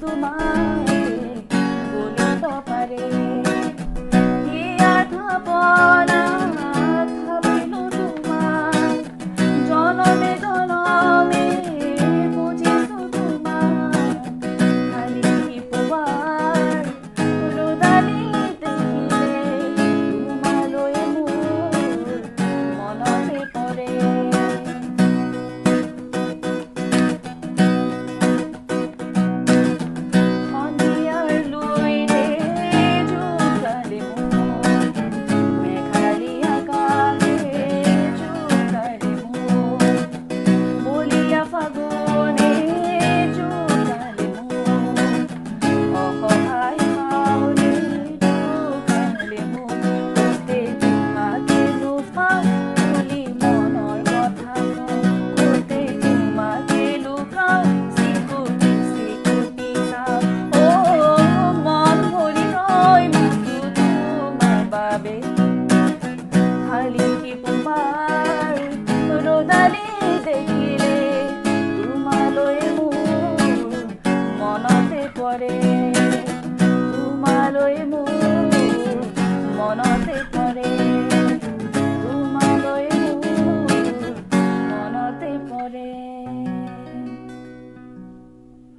তোমাকে বলিব পাৰে ইয়াৰ ভাৱনা ভাবিলো তোমাক জনমে জনমে বুজিছো তোমাক খালি পুৱাৰ ৰ'দালি দেখিলে তোমালৈ মোৰ মনতে পৰে what it